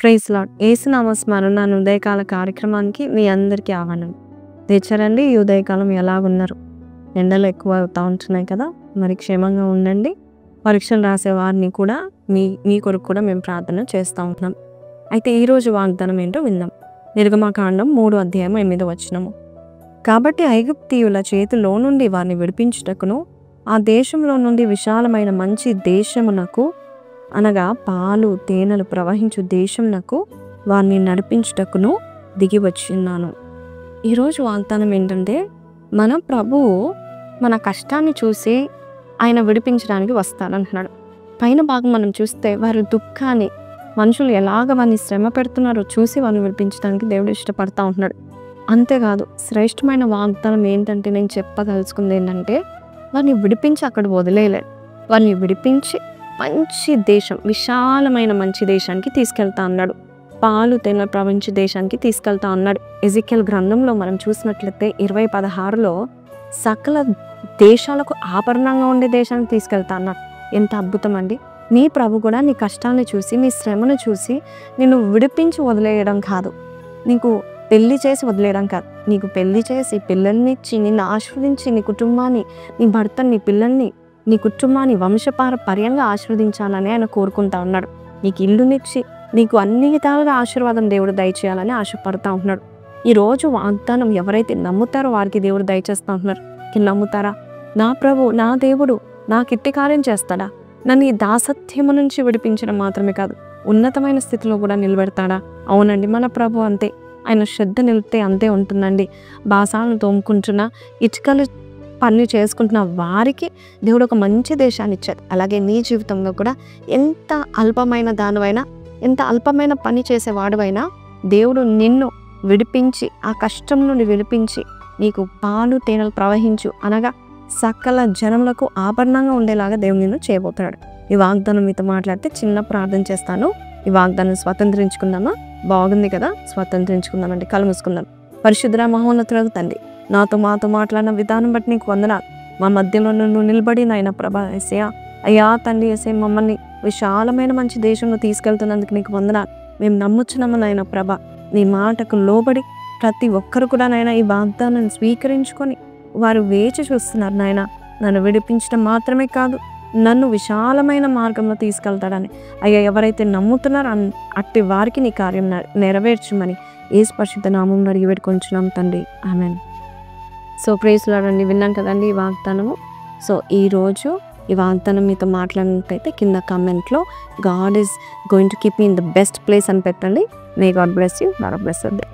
Praise lord. యేసునామ స్మరణ ఉదయకాల కార్యక్రమానికి మీ అందరికీ ఆహ్వానం. తెచ్చారండి. ఈ ఉదయకాలం ఎలాగున్నారు? ఎండలు ఎక్కువ అవుతూ ఉంటున్నాయి కదా, మరి క్షేమంగా ఉండండి. పరీక్షలు రాసే వారిని కూడా మీ కొరకు కూడా మేము ప్రార్థన చేస్తూ ఉంటున్నాం. అయితే ఈరోజు వాగ్దానం ఏంటో విందాం. నిర్గమకాండం 3:8. కాబట్టి ఐగుప్తీయుల చేతిలో నుండి వారిని విడిపించుటకును, ఆ దేశంలో నుండి విశాలమైన మంచి దేశమునకు, అనగా పాలు తేనెలు ప్రవహించు దేశంనకు వారిని నడిపించుటకును దిగి వచ్చిన్నాను. ఈరోజు వాగ్దానం ఏంటంటే, మన ప్రభువు మన కష్టాన్ని చూసి ఆయన విడిపించడానికి వస్తాడంటున్నాడు. పైన భాగం మనం చూస్తే వారి దుఃఖాన్ని, మనుషులు ఎలాగ వారిని శ్రమ పెడుతున్నారో చూసి వారిని విడిపించడానికి దేవుడు ఇష్టపడతా ఉంటున్నాడు. అంతేకాదు, శ్రేష్టమైన వాగ్దానం ఏంటంటే, నేను చెప్పదలుచుకుంది ఏంటంటే, వారిని విడిపించి అక్కడ వదిలేయలేదు. వారిని విడిపించి మంచి దేశం, విశాలమైన మంచి దేశానికి తీసుకెళ్తా అన్నాడు. పాలు తేనెలు ప్రవహించే దేశానికి తీసుకెళ్తా అన్నాడు. ఎజికెల్ గ్రంథంలో మనం చూసినట్లయితే 20:16 సకల దేశాలకు ఆభరణంగా ఉండే దేశానికి తీసుకెళ్తా అన్నాడు. ఎంత అద్భుతం అండి! నీ ప్రభు కూడా నీ కష్టాన్ని చూసి, నీ శ్రమను చూసి నిన్ను విడిపించి వదిలేయడం కాదు, నీకు పెళ్లి చేసి వదిలేయడం కాదు, నీకు పెళ్లి చేసి పిల్లల్ని ఇచ్చి నిన్ను ఆశీర్వదించి నీ కుటుంబాన్ని, నీ భర్తని, నీ పిల్లల్ని, నీ కుటుంబాన్ని వంశపారపర్యంగా ఆశీర్వదించాలని ఆయన కోరుకుంటా ఉన్నాడు. నీకు ఇల్లునిచ్చి నీకు అన్ని విధాలుగా ఆశీర్వాదం దేవుడు దయచేయాలని ఆశపడతా ఉంటున్నాడు. ఈరోజు వాగ్దానం ఎవరైతే నమ్ముతారో వారికి దేవుడు దయచేస్తూ ఉంటున్నారు. నమ్ముతారా? నా ప్రభు, నా దేవుడు నాకు ఇట్టి కార్యం చేస్తాడా? నన్ను ఈ దాసత్యము నుంచి విడిపించడం మాత్రమే కాదు, ఉన్నతమైన స్థితిలో కూడా నిలబెడతాడా? అవునండి, మన ప్రభు అంతే. ఆయన శ్రద్ధ నిలిపితే అంతే ఉంటుందండి. బాసాలను తోముకుంటున్నా, ఇటుకలు పని చేసుకుంటున్న వారికి దేవుడు ఒక మంచి దేశాన్ని ఇచ్చాడు. అలాగే నీ జీవితంలో కూడా ఎంత అల్పమైన దానివైనా, ఎంత అల్పమైన పని చేసేవాడువైనా దేవుడు నిన్ను విడిపించి, ఆ కష్టం నుండి విడిపించి నీకు పాలు తేనెలు ప్రవహించు, అనగా సకల జనములకు ఆభరణంగా ఉండేలాగా దేవుడు నిన్ను చేయబోతున్నాడు. ఈ వాగ్దానం మీతో మాట్లాడితే చిన్న ప్రార్థన చేస్తాను. ఈ వాగ్దానం స్వతంత్రించుకుందామా? బాగుంది కదా, స్వతంత్రించుకుందామండి. కళ్ళు మూసుకుందాం. పరిశుద్ధ మహోన్నతులకు తండ్రి, మాతో మాట్లాడిన విధానం బట్టి నీకు వందనాలు. మా మధ్యలో నువ్వు నిలబడి నాయన ప్రభా యేసయ్యా, అయ్యా తండ్రి యేసయ్య, మమ్మల్ని విశాలమైన మంచి దేశంలో తీసుకెళ్తున్నందుకు నీకు వందనాలు. మేము నమ్ముచున్నాము నాయన ప్రభా. నీ మాటకు లోబడి ప్రతి ఒక్కరు కూడా నాయన ఈ వాగ్దానాన్ని స్వీకరించుకొని వారు వేచి చూస్తున్నారు నాయన. నన్ను విడిపించడం మాత్రమే కాదు, నన్ను విశాలమైన మార్గంలో తీసుకెళ్తాడని అయ్యా ఎవరైతే నమ్ముతున్నారో అట్టి వారికి నీ కార్యం నెరవేర్చమని యేసు పరిశుద్ధ నామములో అడిగి వేడుకొంచున్నాం తండ్రి, ఆమేన్. సో ప్రైజ్ లార్డ్ అండి. విన్నాం కదండి ఈ వాగ్దానము. సో ఈరోజు ఈ వాగ్దానం మీతో మాట్లాడినట్లయితే కింద కామెంట్లో God is going to keep me in the best place అని పెట్టండి. May God bless you. God bless you.